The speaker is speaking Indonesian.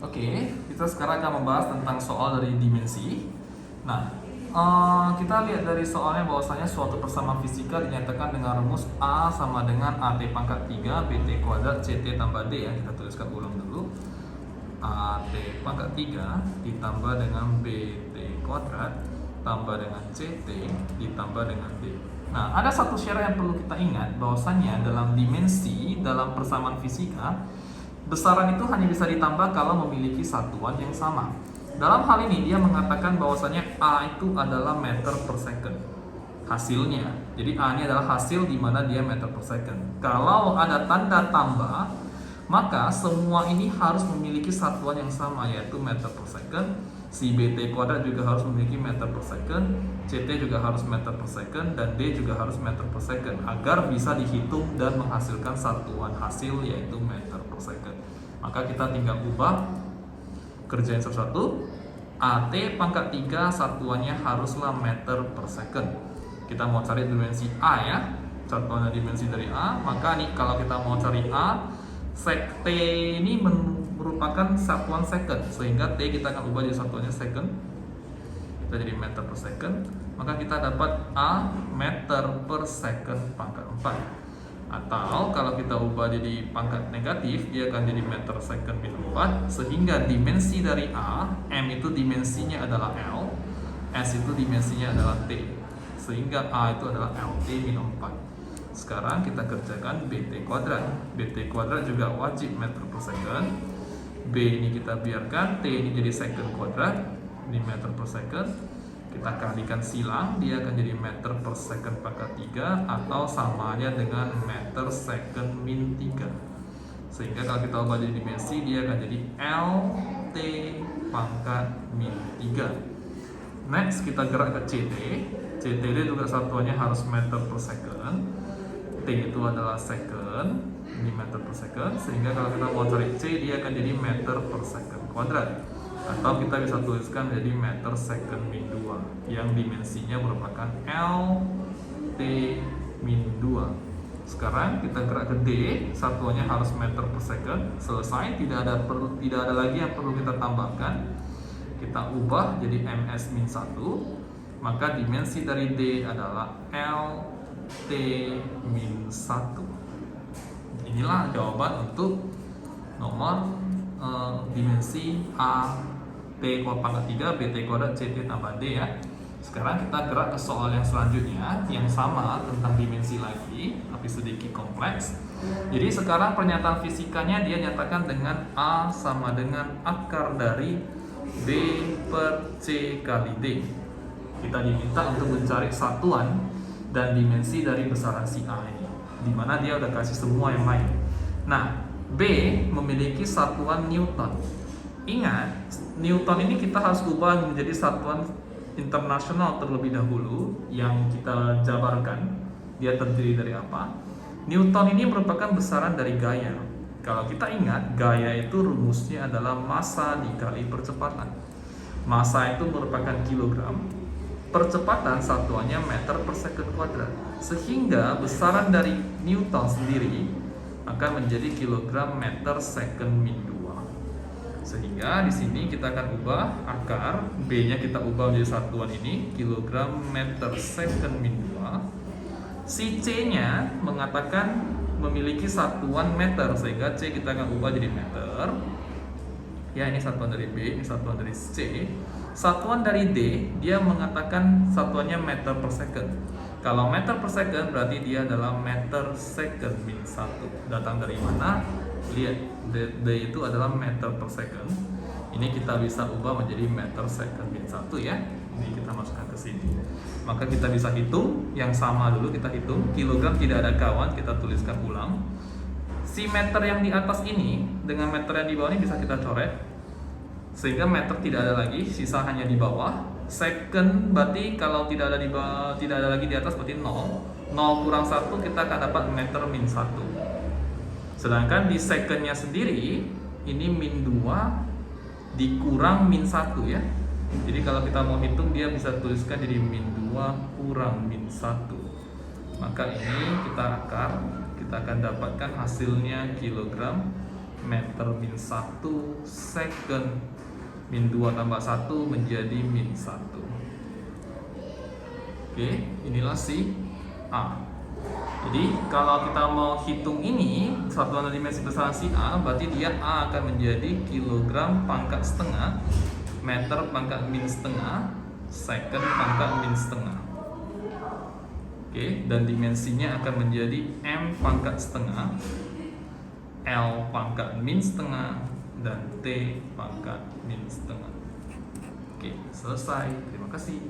Oke, kita sekarang akan membahas tentang soal dari dimensi. Nah, kita lihat dari soalnya bahwasanya suatu persamaan fisika dinyatakan dengan rumus A sama dengan AT pangkat 3 BT kuadrat CT tambah D ya. Kita tuliskan ulang dulu. AT pangkat 3 ditambah dengan BT kuadrat tambah dengan CT ditambah dengan D. Nah, ada satu syarat yang perlu kita ingat bahwasanya dalam dimensi, dalam persamaan fisika, besaran itu hanya bisa ditambah kalau memiliki satuan yang sama. Dalam hal ini dia mengatakan bahwasanya A itu adalah meter per second. Hasilnya. Jadi A ini adalah hasil di mana dia meter per second. Kalau ada tanda tambah, maka semua ini harus memiliki satuan yang sama yaitu meter per second. Si BT kuadrat juga harus memiliki meter per second, CT juga harus meter per second, dan D juga harus meter per second agar bisa dihitung dan menghasilkan satuan hasil yaitu meter per second. Maka kita tinggal ubah, kerjain satu-satu. AT pangkat 3 satuannya haruslah meter per second. Kita mau cari dimensi A ya, satuan dimensi dari A. Maka nih kalau kita mau cari A, sek T ini merupakan satuan second, sehingga T kita akan ubah jadi satuannya second, kita jadi meter per second. Maka kita dapat A meter per second pangkat 4. Atau kalau kita ubah jadi pangkat negatif, dia akan jadi meter second min 4, sehingga dimensi dari A, M itu dimensinya adalah L, S itu dimensinya adalah T, sehingga A itu adalah LT min 4. Sekarang kita kerjakan BT kuadrat. BT kuadrat juga wajib meter per second. B ini kita biarkan, T ini jadi second kuadrat, ini meter per second. Kita kalikan silang, dia akan jadi meter per second pangkat 3 atau samanya dengan meter second min 3. Sehingga kalau kita ubah jadi dimensi, dia akan jadi LT pangkat min 3. Next kita gerak ke CT. CT juga satuannya harus meter per second. T itu adalah second, ini meter per second, sehingga kalau kita mau cari C, dia akan jadi meter per second kuadrat, atau kita bisa tuliskan jadi meter second min 2 yang dimensinya merupakan LT min 2. Sekarang kita gerak ke D, satuannya harus meter per second. Selesai, tidak ada lagi yang perlu kita tambahkan. Kita ubah jadi ms min 1, maka dimensi dari D adalah LT min 1. Inilah jawaban untuk nomor dimensi A T pangkat 3 BT kuadrat CT tambah D ya. Sekarang kita gerak ke soal yang selanjutnya yang sama tentang dimensi lagi, tapi sedikit kompleks. Jadi sekarang pernyataan fisikanya dia nyatakan dengan A sama dengan akar dari B per C kali D. Kita diminta untuk mencari satuan dan dimensi dari besaran si A ini, dimana dia udah kasih semua yang lain. Nah, B memiliki satuan Newton. Ingat, Newton ini kita harus ubah menjadi satuan internasional terlebih dahulu yang kita jabarkan. Dia terdiri dari apa? Newton ini merupakan besaran dari gaya. Kalau kita ingat, gaya itu rumusnya adalah massa dikali percepatan. Massa itu merupakan kilogram, percepatan satuannya meter per second kuadrat, sehingga besaran dari Newton sendiri akan menjadi kilogram meter second min 2. Sehingga di sini kita akan ubah akar B-nya, kita ubah menjadi satuan ini kilogram meter second min 2. Si C-nya mengatakan memiliki satuan meter, sehingga C kita akan ubah jadi meter. Ya, ini satuan dari B, ini satuan dari C. Satuan dari D, dia mengatakan satuannya meter per second. Kalau meter per second berarti dia adalah meter second min 1. Datang dari mana? Lihat, D itu adalah meter per second. Ini kita bisa ubah menjadi meter second min 1 ya. Ini kita masukkan ke sini. Maka kita bisa hitung, yang sama dulu kita hitung. Kilogram tidak ada kawan, kita tuliskan ulang. Si meter yang di atas ini dengan meter yang di bawah ini bisa kita coret, sehingga meter tidak ada lagi, sisa hanya di bawah. Second berarti kalau tidak ada di bawah, tidak ada lagi di atas berarti 0. 0 kurang 1 kita akan dapat meter min 1. Sedangkan di secondnya sendiri ini min 2 dikurang min 1 ya. Jadi kalau kita mau hitung, dia bisa tuliskan jadi min 2 kurang min 1. Maka ini kita akar, kita akan dapatkan hasilnya kilogram meter min 1 second min 2 tambah 1 menjadi min 1. Oke, inilah si A. Jadi kalau kita mau hitung ini satuan dimensi besaran si A, berarti dia A akan menjadi kilogram pangkat setengah, meter pangkat min setengah, second pangkat min setengah. Oke, dan dimensinya akan menjadi M pangkat setengah, L pangkat min setengah, dan T pangkat min setengah. Oke, selesai. Terima kasih.